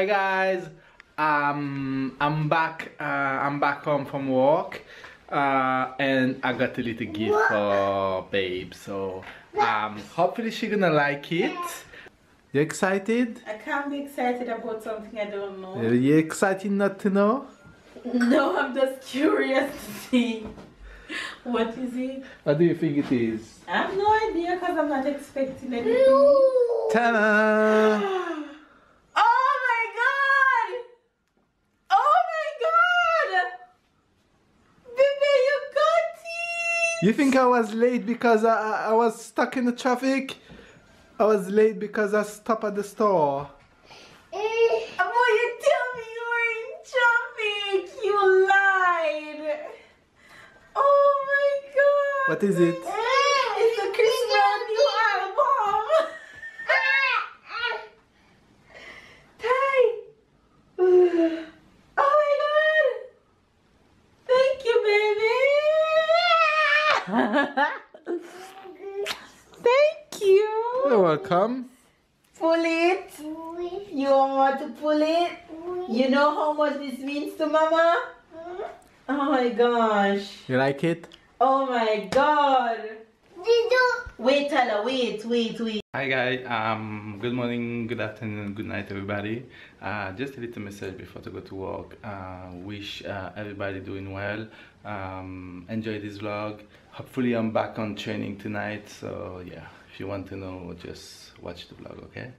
Hi guys, I'm back. I'm back home from work, and I got a little gift for babe. So hopefully she's gonna like it. You excited? I can't be excited about something I don't know. Are you excited not to know? No, I'm just curious to see. What is it? What do you think it is? I have no idea because I'm not expecting anything. Ta-da! Oh my god! Oh my god! Baby, you got it! You think I was late because I was stuck in the traffic? I was late because I stopped at the store. Boy, you tell me you were in traffic! You lied! Oh my god! What is it? It's the Chris Brown new album! Ty! Oh my god! Thank you, baby! Thank you! You're welcome. Pull it! You want to pull it? You know how much this means to Mama? Oh my gosh! You like it? Oh my god! Wait, Tyler, wait. Hi guys, good morning, good afternoon, good night everybody. Just a little message before to go to work. Wish everybody doing well. Enjoy this vlog. Hopefully I'm back on training tonight, so yeah, if you want to know, just watch the vlog, okay?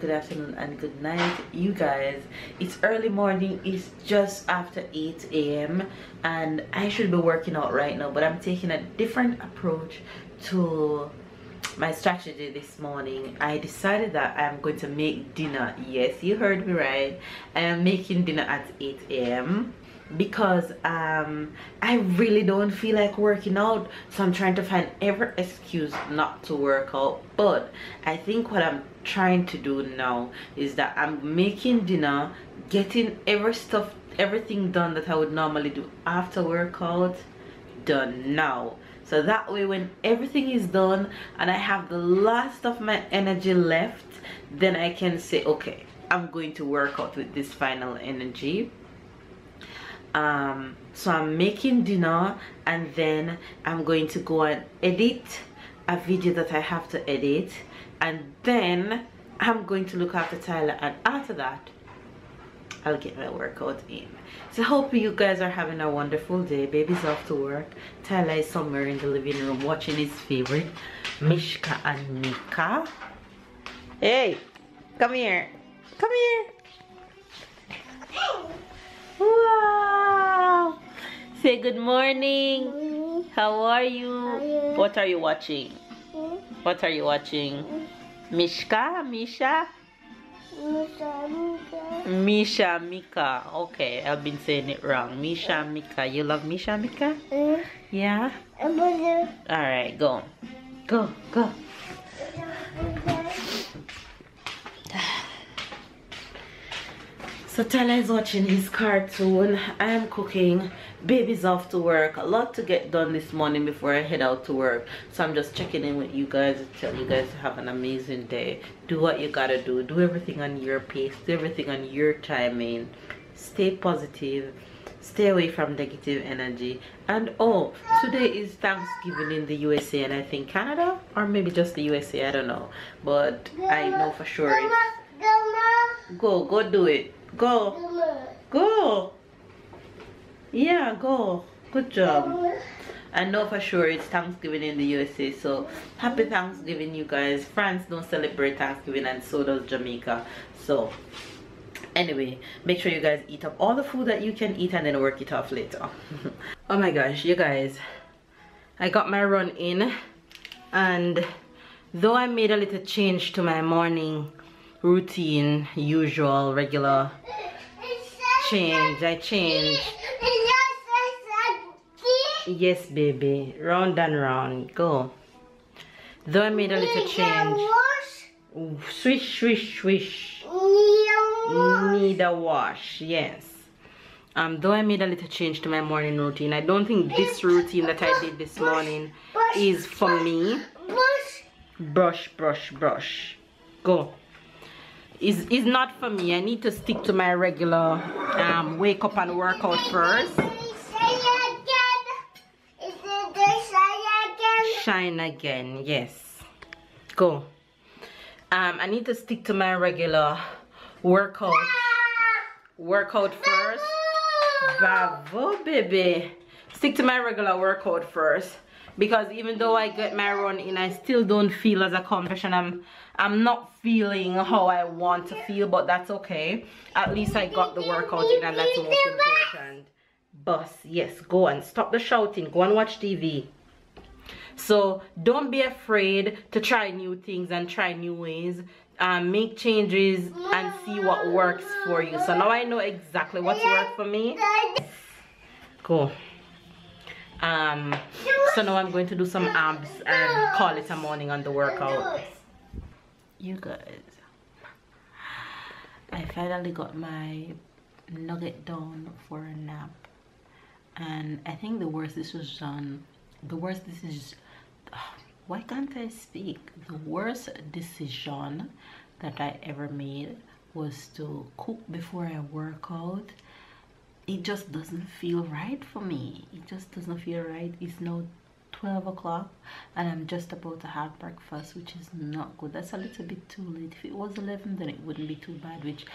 Good afternoon and good night, you guys. It's early morning. It's just after 8 a.m. and I should be working out right now, but I'm taking a different approach to my strategy this morning. I decided that I'm going to make dinner. Yes, you heard me right. I am making dinner at 8 a.m. because I really don't feel like working out, so I'm trying to find every excuse not to work out. But I think what I'm trying to do now is that I'm making dinner, getting everything done that I would normally do after workout done now, so that way when everything is done and I have the last of my energy left, then I can say, okay, I'm going to work out with this final energy. So I'm making dinner and then I'm going to go and edit a video that I have to edit, and then I'm going to look after Tyler, and after that I'll get my workout in. So I hope you guys are having a wonderful day. Baby's off to work. Tyler is somewhere in the living room watching his favorite Mishka and Mika. Hey, come here. Come here. Wow. Say good morning. How are you? What are you watching? What are you watching? Mishka? Misha? Misha, Mika. Okay, I've been saying it wrong. Misha, Mika. You love Misha, Mika? Yeah? Alright, go. Go. So Tyler is watching his cartoon. I am cooking. Baby's off to work. A lot to get done this morning before I head out to work. So I'm just checking in with you guys to tell you guys to have an amazing day. Do what you gotta do. Do everything on your pace. Do everything on your timing. Stay positive. stay away from negative energy. And oh, today is Thanksgiving in the USA and I think Canada, or maybe just the USA, I don't know, but I know for sure it's go do it, go, yeah, go, good job. I know for sure it's Thanksgiving in the USA, so happy Thanksgiving, you guys. France don't celebrate Thanksgiving and so does Jamaica. So anyway, make sure you guys eat up all the food that you can eat and then work it off later. Oh my gosh, you guys, I got my run in, and though I made a little change to my morning routine, usual regular change, I changed. Yes baby, round and round, go. Though I made a little change, swish swish swish, need a wash, yes. Though I made a little change to my morning routine, I don't think this routine that I did this morning is for me. Brush brush brush, go. Is not for me. I need to stick to my regular wake up and work out first. Shine again, yes, go. I need to stick to my regular workout first. Bravo baby, stick to my regular workout first, because even though I get my run in, I still don't feel as accomplished, and I'm not feeling how I want to feel, but that's okay. At least I got the workout in, and that's the most important. Boss, yes, go and stop the shouting, go and watch TV. So don't be afraid to try new things and try new ways. Make changes and see what works for you. So now I know exactly what's worked for me. Go. So now I'm going to do some abs and call it a morning on the workout. You guys, I finally got my nugget down for a nap, and I think the worst decision, why can't I speak? The worst decision that I ever made was to cook before I work out. It just doesn't feel right for me. It just doesn't feel right. It's now 12 o'clock and I'm just about to have breakfast, which is not good. That's a little bit too late. If it was 11, then it wouldn't be too bad, which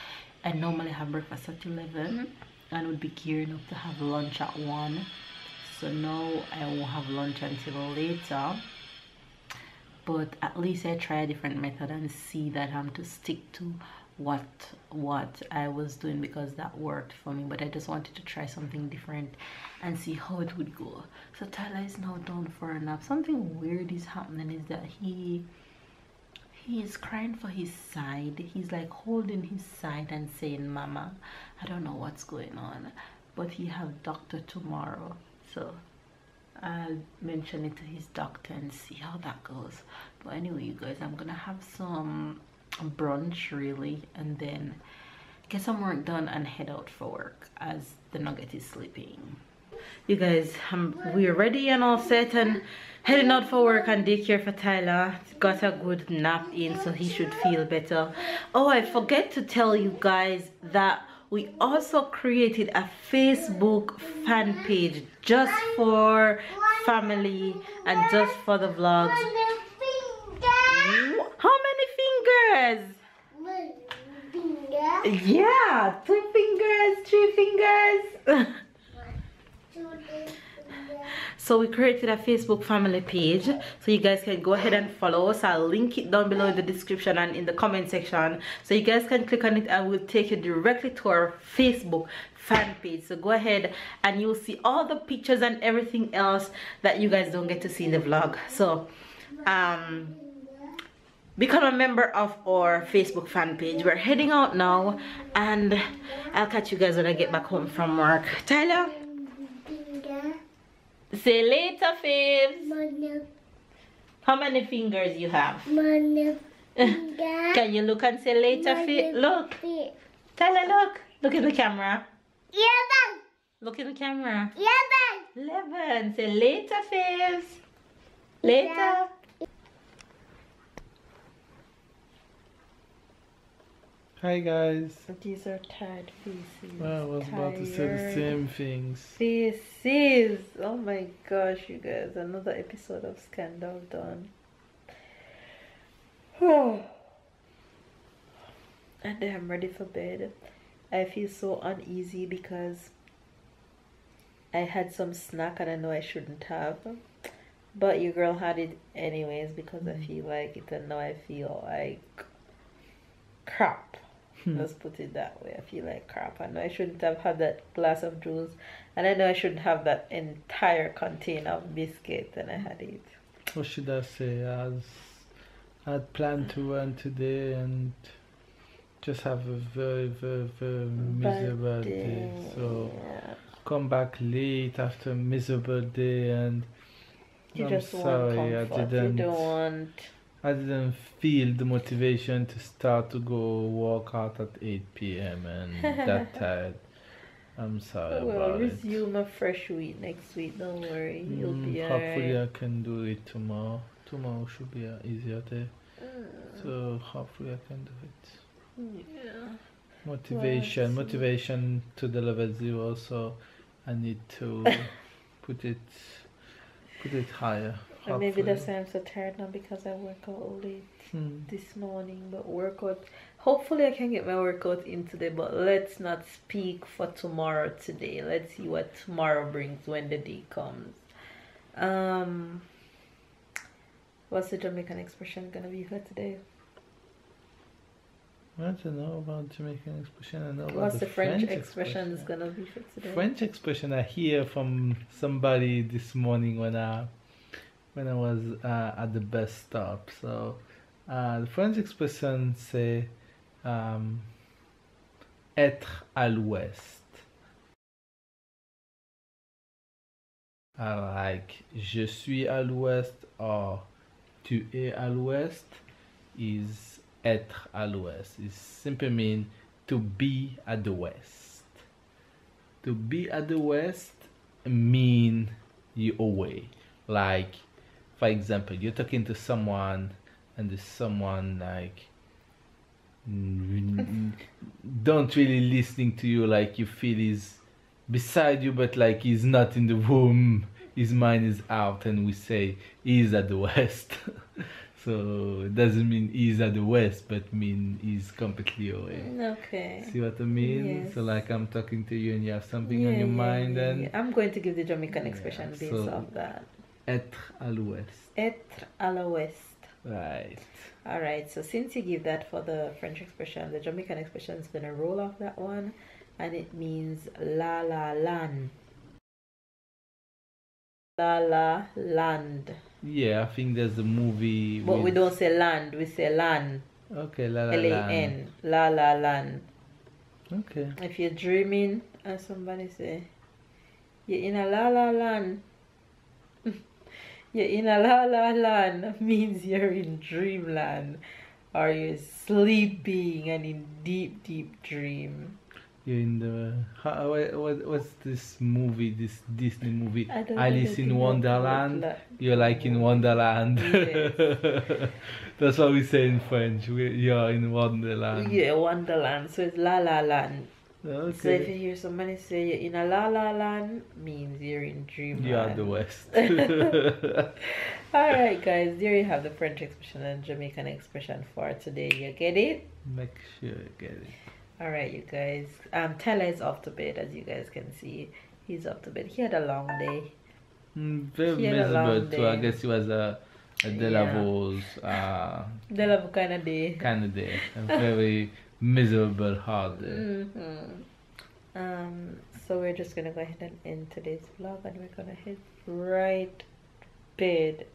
I normally have breakfast at 11 and would be gearing up to have lunch at 1. So now I won't have lunch until later, but at least I try a different method and see that I'm to stick to what I was doing, because that worked for me. But I just wanted to try something different and see how it would go. So Tyler is now down for a nap. Something weird is happening, is that he is crying for his side. He's like holding his side and saying mama. I don't know what's going on, but he have doctor tomorrow, so I'll mention it to his doctor and see how that goes. But anyway, you guys, I'm gonna have some brunch really, and then get some work done and head out for work as the nugget is sleeping. You guys, we're ready and all set and heading out for work and daycare for Tyler. Got a good nap in, so he should feel better. Oh, I forget to tell you guys that we also created a Facebook fan page just for family and just for the vlogs. How many fingers? Yeah, 2 fingers, 3 fingers. So we created a Facebook family page, so you guys can go ahead and follow us. I'll link it down below in the description and in the comment section, so you guys can click on it and we'll take you directly to our Facebook fan page. So go ahead and you'll see all the pictures and everything else that you guys don't get to see in the vlog. So become a member of our Facebook fan page. We're heading out now and I'll catch you guys when I get back home from work. Tyler, say later, Faves. How many fingers you have? Can you look and say later, Faves? Look. Tyler, look. Look in the camera. 11. Look in the camera. 11. 11. Say later, Faves. Later. Hi guys. These are tired faces. Well, I was about to say the same things. Faces. Oh my gosh, you guys. Another episode of Scandal done. And I'm ready for bed. I feel so uneasy because I had some snack and I know I shouldn't have. But your girl had it anyways because I feel like it, and now I feel like crap. Let's put it that way. I feel like crap. I know I shouldn't have had that glass of juice, and I know I shouldn't have that entire container of biscuit, and I had it. What should I say? I had planned to run today and just have a very, very, very miserable day. So come back late after a miserable day, and you I'm just sorry, want comfort. I didn't feel the motivation to start to go work out at 8 p.m. and that tired. I'm sorry about it. Resume a fresh week next week. Don't worry, you'll be hopefully alright. I can do it tomorrow. Tomorrow should be an easier day. So hopefully I can do it. Yeah. Motivation to the level 0. So I need to put it higher. And maybe that's why I'm so tired now, because I work out late this morning. But workout, hopefully I can get my workout in today. But let's not speak for tomorrow today. Let's see what tomorrow brings when the day comes. What's the Jamaican expression gonna be for today? I don't know about Jamaican expression. I know about What's the French expression is gonna be for today? French expression I hear from somebody this morning when I was at the bus stop. So the French expression say être à l'ouest. Like je suis à l'ouest or tu es à l'ouest is être à l'ouest. It simply means to be at the west. To be at the west mean you away. Like, for example, you're talking to someone and this someone like don't really listening to you, like you feel he's beside you but like he's not in the room, his mind is out, and we say he's at the west. So it doesn't mean he's at the west, but mean he's completely away. Okay. See what I mean? Yes. So like I'm talking to you and you have something on your mind, and I'm going to give the Jamaican expression based off that. Être à l'ouest. Être à l'ouest. Right. Alright, so since you give that for the French expression, the Jamaican expression is gonna roll off that one, and it means la la land. La la land. Yeah, I think there's a movie. But we don't say land, we say lan. Okay, la la L-A-N. La la land. Okay. If you're dreaming and somebody say, you're in a la la land. You're in a la la land means you're in dreamland, or you're sleeping and in deep, deep dream. You're in the what's this movie? This Disney movie, Alice in know Wonderland. You're like in Wonderland. Yes. That's what we say in French. You're in Wonderland. Yeah, Wonderland. So it's la la land. Okay. So if you hear somebody say you're in a la la land, means you're in dreamland. You are the West. Alright guys, there you have the French expression and Jamaican expression for today. You get it? Make sure you get it. Alright you guys. Tyler is off to bed, as you guys can see. He's off to bed. He had a long day. Very miserable too. I guess he was a Delavo's Delaveau kind of day. Kind of day. A very miserable hard day. So we're just gonna go ahead and end today's vlog, and we're gonna hit right bed.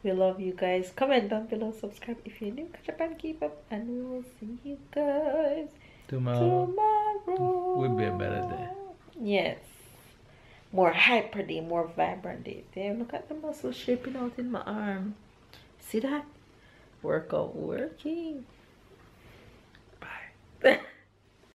We love you guys. Comment down below, subscribe if you're new, catch up and keep up, and we will see you guys tomorrow. Will be a better day. Yes, more hyper day, more vibrant day. Damn, look at the muscles shaping out in my arm. See that? Workout working. Bye.